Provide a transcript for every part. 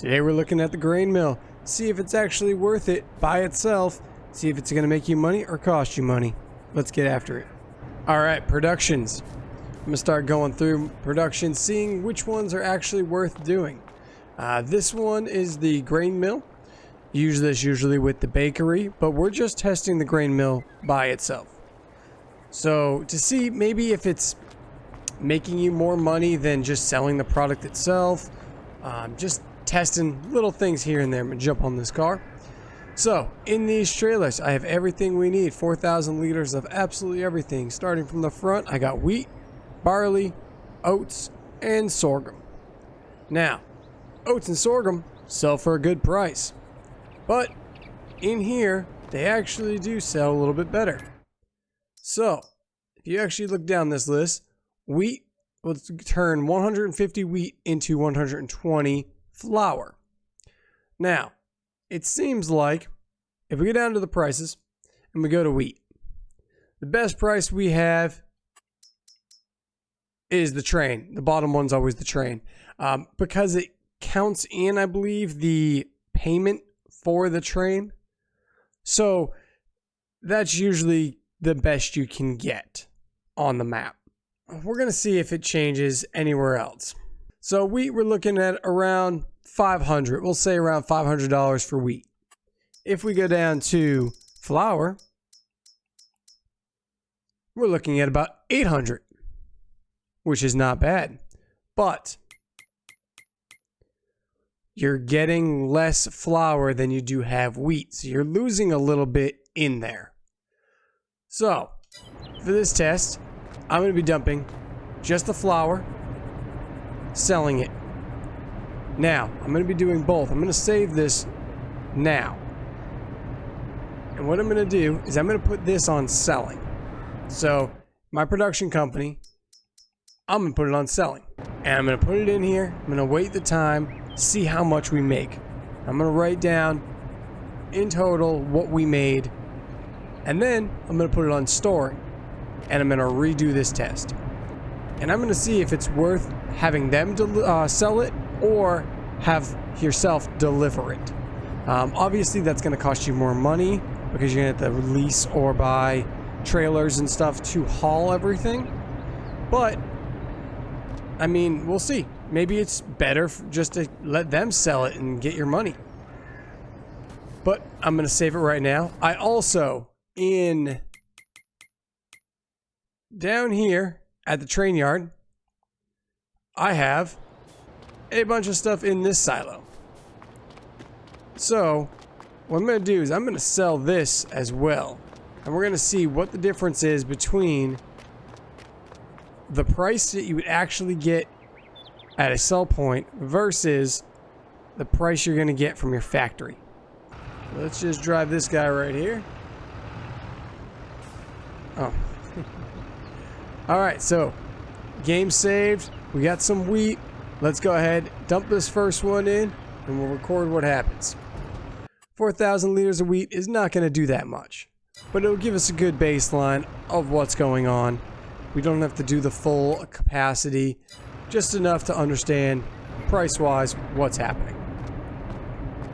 Today we're looking at the grain mill. See if it's actually worth it by itself. See if it's going to make you money or cost you money. Let's get after it. Alright, productions. I'm going to start going through production, seeing which ones are actually worth doing. This one is the grain mill. Use this usually with the bakery, but we're just testing the grain mill by itself. So to see maybe if it's making you more money than just selling the product itself. Just testing little things here and there. I'm gonna jump on this car. So in these trailers I have everything we need, 4,000 liters of absolutely everything. Starting from the front, I got wheat, barley, oats, and sorghum. Now oats and sorghum sell for a good price, but in here they actually do sell a little bit better. So if you actually look down this list, wheat will turn 150 wheat into 120 flour. Now, it seems like if we go down to the prices and we go to wheat, the best price we have is the train. The bottom one's always the train, because it counts in, I believe, the payment for the train. So that's usually the best you can get on the map. We're going to see if it changes anywhere else. So wheat, we're looking at around 500. We'll say around $500 for wheat. If we go down to flour, we're looking at about 800, which is not bad. But you're getting less flour than you do have wheat, so you're losing a little bit in there. So for this test, I'm going to be dumping just the flour, selling it. Now, I'm going to be doing both. I'm going to save this now. And what I'm going to do is I'm going to put this on selling. So, my production company, I'm going to put it on selling. And I'm going to put it in here. I'm going to wait the time, see how much we make. I'm going to write down in total what we made. And then I'm going to put it on storing. And I'm going to redo this test. And I'm going to see if it's worth having them sell it or have yourself deliver it. Obviously, that's going to cost you more money because you're going to have to lease or buy trailers and stuff to haul everything. But, I mean, we'll see. Maybe it's better just to let them sell it and get your money. But I'm going to save it right now. I also, down here at the train yard, I have a bunch of stuff in this silo. So what I'm going to do is I'm going to sell this as well, and we're going to see what the difference is between the price that you would actually get at a sell point versus the price you're going to get from your factory. Let's just drive this guy right here. Oh. Alright, so game saved. We got some wheat. Let's go ahead, dump this first one in, and we'll record what happens. 4,000 liters of wheat is not going to do that much, but it'll give us a good baseline of what's going on. We don't have to do the full capacity, just enough to understand price-wise what's happening.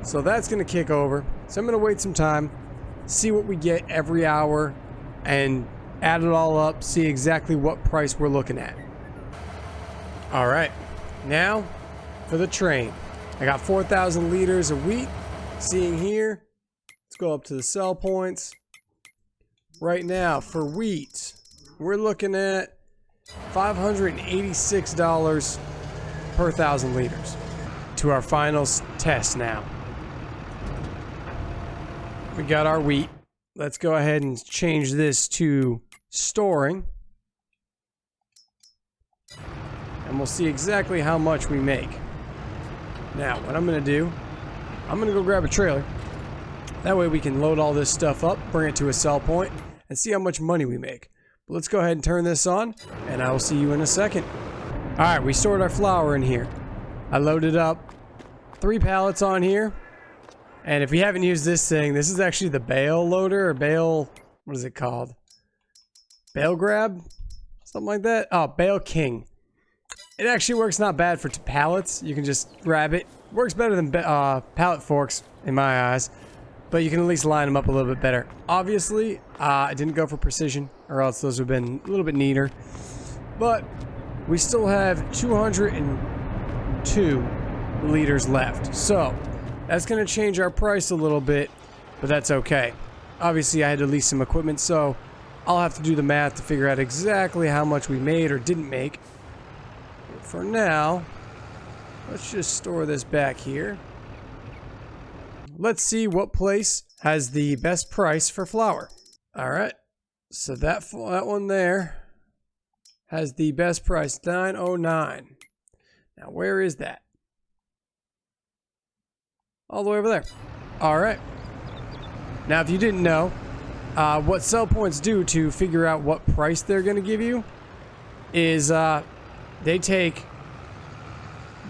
So that's going to kick over. So I'm going to wait some time, see what we get every hour, and add it all up, see exactly what price we're looking at. Alright, now for the train. I got 4,000 liters of wheat. Seeing here, let's go up to the sell points. Right now for wheat, we're looking at $586 per 1,000 liters. To our final test now. We got our wheat. Let's go ahead and change this to storing. And we'll see exactly how much we make. Now, what I'm going to do, I'm going to go grab a trailer. That way we can load all this stuff up, bring it to a sell point, and see how much money we make. But let's go ahead and turn this on, and I will see you in a second. Alright, we stored our flour in here. I loaded up 3 pallets on here. And if you haven't used this thing, this is actually the bale loader, or bale, what is it called? Bale grab? Something like that? Oh, Bale King. It actually works not bad for pallets. You can just grab it. Works better than pallet forks in my eyes, but you can at least line them up a little bit better. Obviously, I didn't go for precision, or else those would have been a little bit neater. But we still have 202 liters left, so that's going to change our price a little bit, but that's okay. Obviously, I had to lease some equipment, so I'll have to do the math to figure out exactly how much we made or didn't make. But for now, let's just store this back here. Let's see what place has the best price for flour. All right, so that one there has the best price, $9.09. Now, where is that? All the way over there. All right. Now, if you didn't know, what sell points do to figure out what price they're going to give you is they take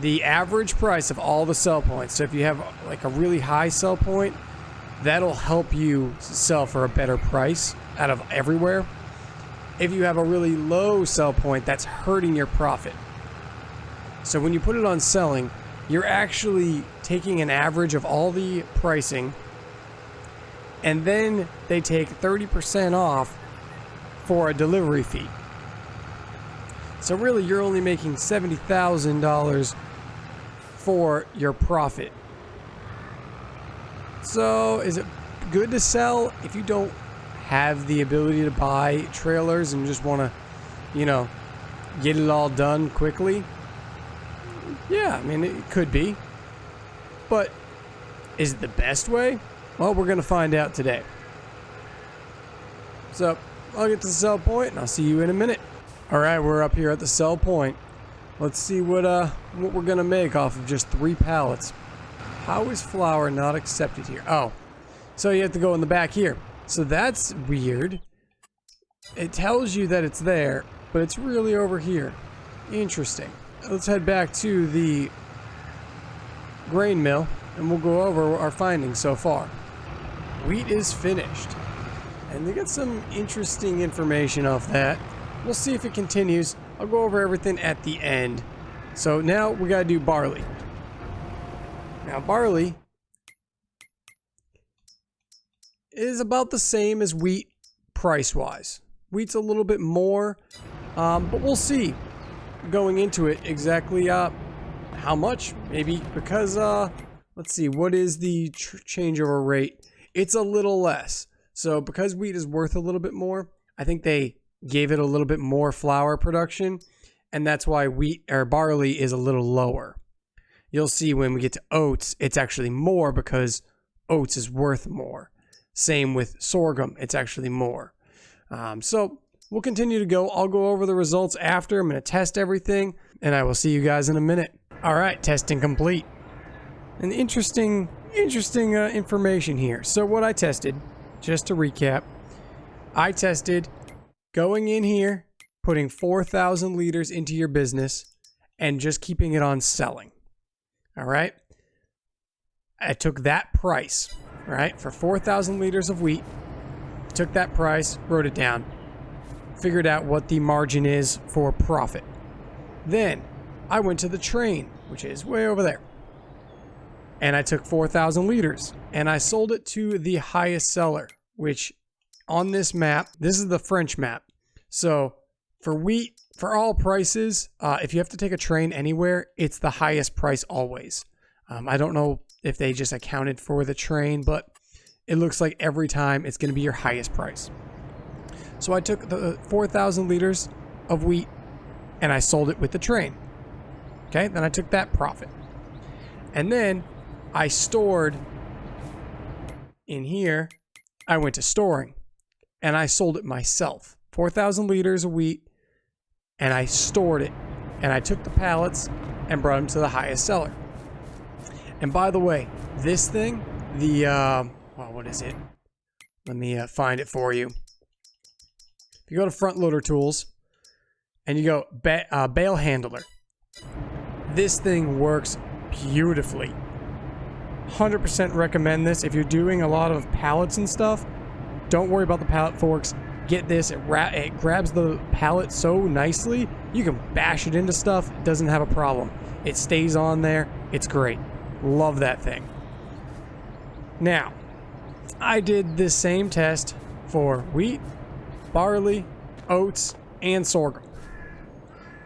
the average price of all the sell points. So if you have like a really high sell point, that'll help you sell for a better price out of everywhere. If you have a really low sell point, that's hurting your profit. So when you put it on selling, you're actually taking an average of all the pricing, and then they take 30% off for a delivery fee. So really, you're only making $70,000 for your profit. So is it good to sell if you don't have the ability to buy trailers and just want to, you know, get it all done quickly? Yeah, I mean, it could be. But is it the best way? Well, we're going to find out today. So I'll get to the sell point and I'll see you in a minute. All right, we're up here at the sell point. Let's see what we're going to make off of just 3 pallets. How is flour not accepted here? Oh, so you have to go in the back here. So that's weird. It tells you that it's there, but it's really over here. Interesting. Let's head back to the grain mill and we'll go over our findings so far. Wheat is finished. And they got some interesting information off that. We'll see if it continues. I'll go over everything at the end. So now we got to do barley. Now barley is about the same as wheat price-wise. Wheat's a little bit more, but we'll see going into it exactly how much. Maybe because, let's see, what is the changeover rate? It's a little less. So because wheat is worth a little bit more, I think they gave it a little bit more flour production, and that's why wheat or barley is a little lower. You'll see when we get to oats, it's actually more because oats is worth more. Same with sorghum, it's actually more. So we'll continue to go. I'll go over the results after. I'm going to test everything, and I will see you guys in a minute. All right, testing complete. An interesting information here. So what I tested, just to recap, I tested going in here, putting 4,000 liters into your business, and just keeping it on selling. All right. I took that price, right, for 4,000 liters of wheat, took that price, wrote it down, figured out what the margin is for profit. Then I went to the train, which is way over there, and I took 4,000 liters and I sold it to the highest seller, which on this map, this is the French map. So for wheat, for all prices, if you have to take a train anywhere, it's the highest price always. I don't know if they just accounted for the train, but it looks like every time it's going to be your highest price. So I took the 4,000 liters of wheat and I sold it with the train. Okay, then I took that profit. And then I stored in here, I went to storing and I sold it myself. 4,000 liters of wheat, and I stored it, and I took the pallets and brought them to the highest seller. And by the way, this thing, the well, what is it? Let me find it for you. If you go to front loader tools and you go bale handler, this thing works beautifully. 100% recommend this if you're doing a lot of pallets and stuff. Don't worry about the pallet forks. get this. It grabs the pallet so nicely. You can bash it into stuff. It doesn't have a problem. It stays on there. It's great. Love that thing. Now, I did this same test for wheat, barley, oats, and sorghum.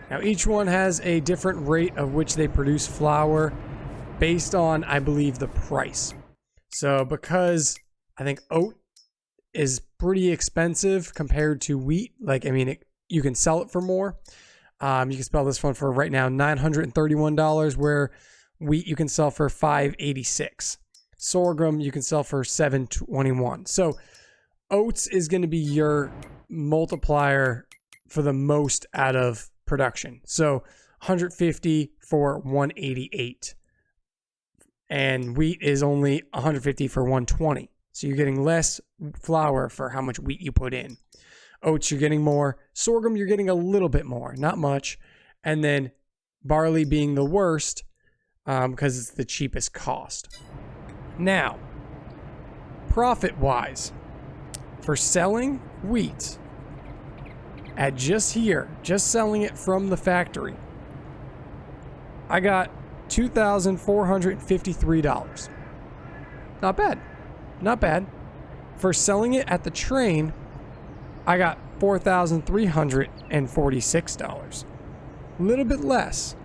Now, each one has a different rate of which they produce flour based on, I believe, the price. So because I think oat is pretty expensive compared to wheat, like, I mean, you can sell it for more. You can sell this one for right now $931, where wheat you can sell for $586. Sorghum you can sell for $721. So oats is going to be your multiplier for the most out of production. So 150 for 188. And wheat is only 150 for 120. So you're getting less flour for how much wheat you put in. Oats, you're getting more. Sorghum, you're getting a little bit more, not much. And then barley being the worst because it's the cheapest cost. Now, profit-wise, for selling wheat at just selling it from the factory, I got $2,453. Not bad. Not bad. For selling it at the train, I got $4,346. A little bit less.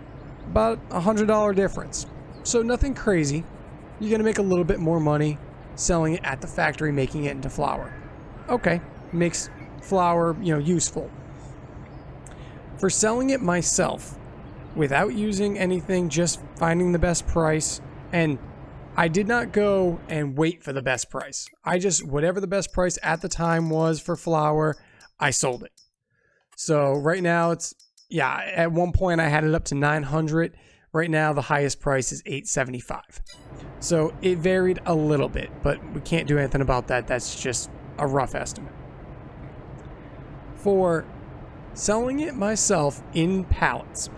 About a $100 difference. So nothing crazy. You're going to make a little bit more money selling it at the factory, making it into flour. Okay. Makes flour, useful. For selling it myself, without using anything, just finding the best price, and I did not go and wait for the best price. I just, whatever the best price at the time was for flour, I sold it. So right now at one point I had it up to 900. Right now the highest price is 875. So it varied a little bit, but we can't do anything about that. That's just a rough estimate. For selling it myself in pallets,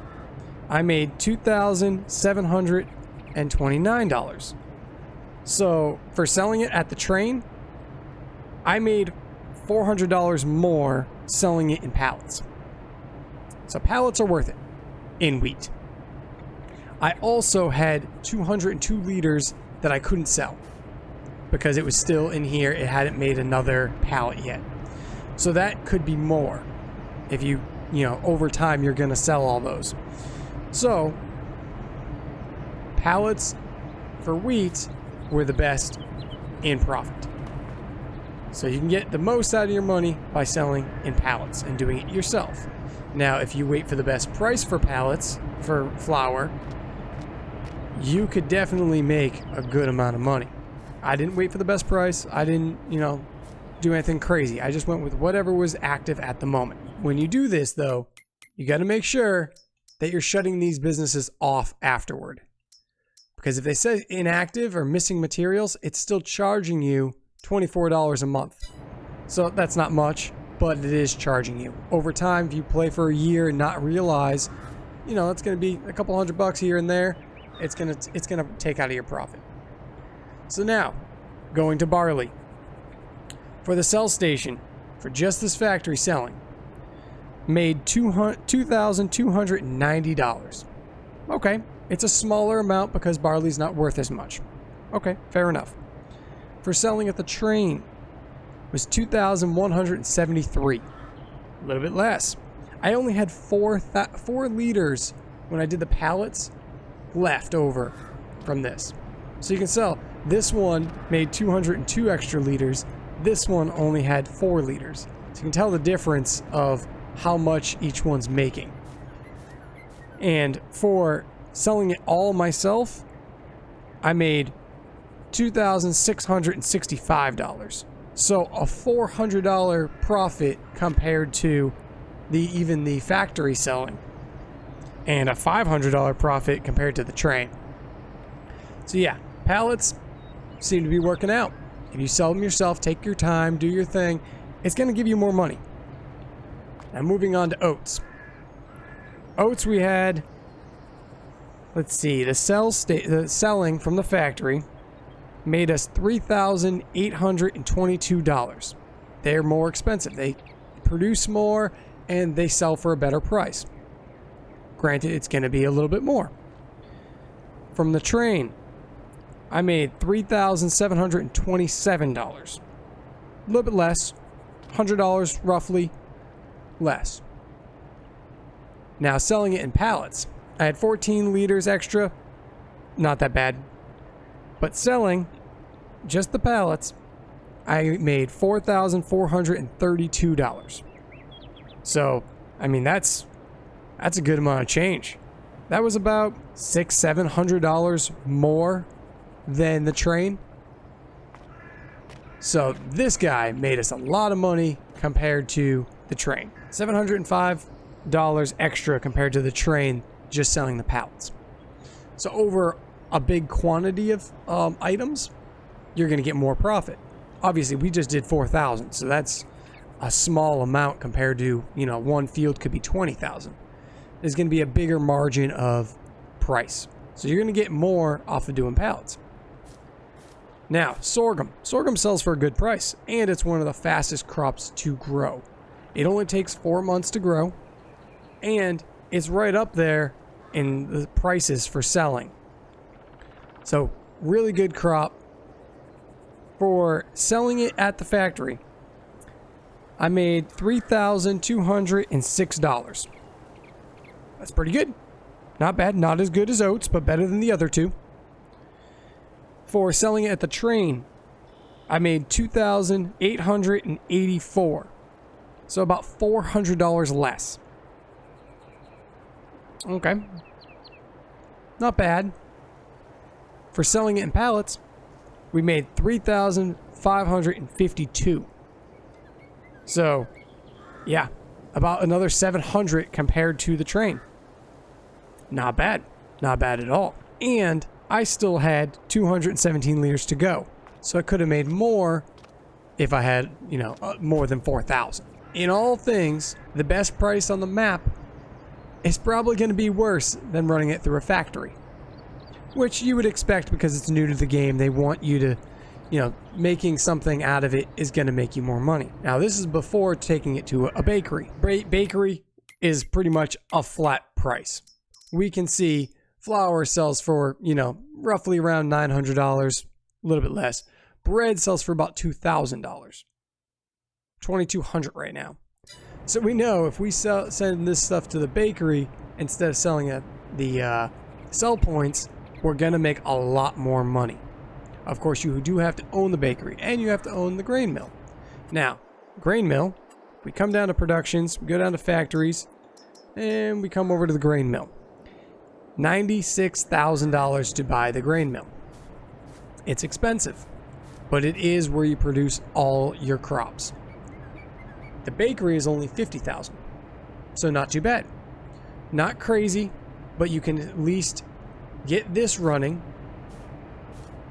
I made $2,729. So for selling it at the train, I made $400 more selling it in pallets. So pallets are worth it in wheat. I also had 202 liters that I couldn't sell because it was still in here. It hadn't made another pallet yet. So that could be more if over time you're going to sell all those. So pallets for wheat were the best in profit. So you can get the most out of your money by selling in pallets and doing it yourself. Now, if you wait for the best price for pallets, for flour, you could definitely make a good amount of money. I didn't wait for the best price. I didn't, do anything crazy. I just went with whatever was active at the moment. When you do this, though, you got to make sure that you're shutting these businesses off afterward. Because if they say inactive or missing materials, it's still charging you $24 a month. So that's not much, but it is charging you. Over time, if you play for a year and not realize, it's going to be a couple $100 here and there, it's going to take out of your profit. So now, going to barley. For the sell station, for just this factory selling, made $2,290. Okay, it's a smaller amount because barley's not worth as much. Okay, fair enough. For selling at the train was $2,173. A little bit less. I only had 4 liters when I did the pallets left over from this. So you can sell. This one made 202 extra liters. This one only had 4 liters. So you can tell the difference of how much each one's making. And for selling it all myself, I made $2,665. So a $400 profit compared to even the factory selling, and a $500 profit compared to the train. So yeah, pallets seem to be working out. If you sell them yourself, take your time, do your thing, it's going to give you more money. Now moving on to oats. Oats we had, let's see, the selling from the factory made us $3,822. They're more expensive. They produce more and they sell for a better price. Granted, it's going to be a little bit more. From the train, I made $3,727. A little bit less, $100 roughly less. Now, selling it in pallets, I had 14 liters extra, not that bad. But selling just the pallets, I made $4,432. So, I mean, that's a good amount of change. That was about $600-700 more than the train. So this guy made us a lot of money compared to the train. $705 extra compared to the train just selling the pallets. So over a big quantity of items, you're going to get more profit. Obviously, we just did 4,000, so that's a small amount compared to, you know, one field could be 20,000. There's going to be a bigger margin of price. So you're going to get more off of doing pallets. Now, sorghum. Sorghum sells for a good price, and it's one of the fastest crops to grow. It only takes 4 months to grow, and it's right up there in the prices for selling. So, really good crop. For selling it at the factory, I made $3,206. That's pretty good. Not bad. Not as good as oats, but better than the other two. For selling it at the train, I made $2,884. So about $400 less. Okay. Not bad. For selling it in pallets, we made $3,552. So, yeah, about another $700 compared to the train. Not bad. Not bad at all. And I still had 217 liters to go. So I could have made more if I had, you know, more than 4,000. In all things, the best price on the map is probably going to be worse than running it through a factory. Which you would expect because it's new to the game. They want you to, you know, making something out of it is going to make you more money. Now, this is before taking it to a bakery. Bakery is pretty much a flat price. We can see flour sells for, you know, roughly around $900, a little bit less. Bread sells for about $2,000. $2,200 right now. So we know if we send this stuff to the bakery instead of selling at the sell points, we're going to make a lot more money. Of course, you do have to own the bakery and you have to own the grain mill. Now, grain mill, we come down to productions, we go down to factories, and we come over to the grain mill. $96,000 to buy the grain mill. It's expensive, but it is where you produce all your crops. The bakery is only $50,000, so not too bad. Not crazy, but you can at least get this running,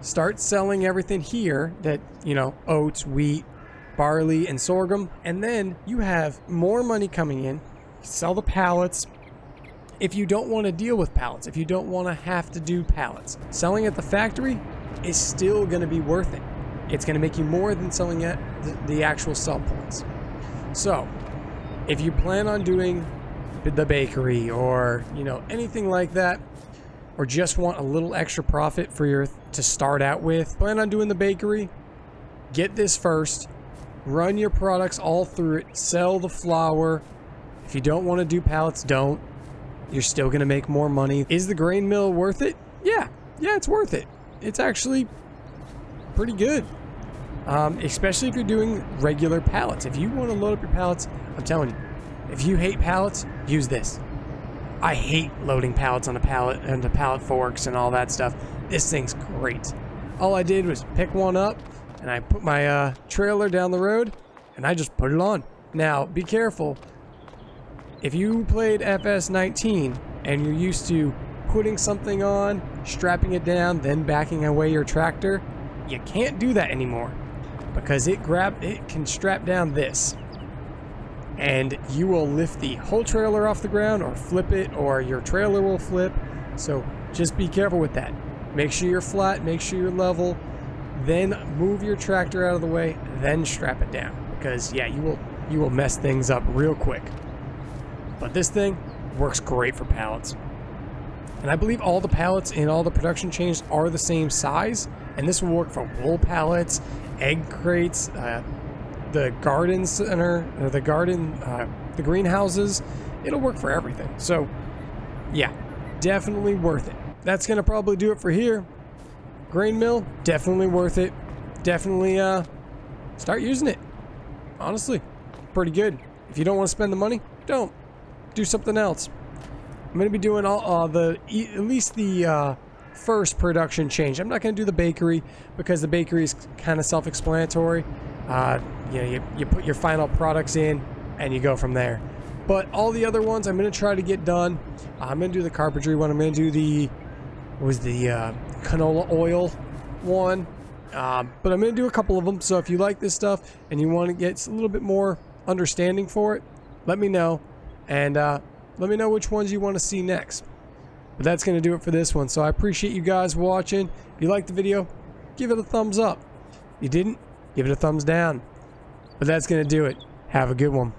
start selling everything here that, you know, oats, wheat, barley, and sorghum, and then you have more money coming in. Sell the pallets. If you don't want to deal with pallets, if you don't want to have to do pallets, selling at the factory is still going to be worth it. It's going to make you more than selling at the actual sell points. So, if you plan on doing the bakery or, you know, anything like that, or just want a little extra profit for to start out with, plan on doing the bakery, get this first, run your products all through it, sell the flour. If you don't want to do pallets, don't. You're still going to make more money. Is the grain mill worth it? Yeah, it's worth it. It's actually pretty good. Especially if you're doing regular pallets. If you want to load up your pallets, I'm telling you, if you hate pallets, use this. I hate loading pallets on a pallet and the pallet forks and all that stuff. This thing's great. All I did was pick one up and I put my trailer down the road and I just put it on. Now, be careful. If you played fs22 and you're used to putting something on, strapping it down, then backing away your tractor, you can't do that anymore because it can strap down this. And you will lift the whole trailer off the ground or flip it, or your trailer will flip. So just be careful with that. Make sure you're flat, make sure you're level, then move your tractor out of the way, then strap it down. Because yeah, you will you will mess things up real quick. But this thing works great for pallets. And I believe all the pallets in all the production chains are the same size, and this will work for wool pallets, egg crates, the garden center, or the greenhouses. It'll work for everything. So yeah, definitely worth it. That's gonna probably do it for here. Grain mill, definitely worth it. Definitely start using it. Honestly, pretty good. If you don't want to spend the money, don't. Do something else. I'm going to be doing all at least the first production change. I'm not going to do the bakery because the bakery is kind of self-explanatory. You put your final products in and you go from there. But all the other ones I'm going to try to get done. I'm going to do the carpentry one. I'm going to do the canola oil one. But I'm going to do a couple of them. So if you like this stuff and you want to get a little bit more understanding for it, let me know. And let me know which ones you want to see next. But that's going to do it for this one. So I appreciate you guys watching. If you liked the video, give it a thumbs up. If you didn't, give it a thumbs down. But that's going to do it. Have a good one.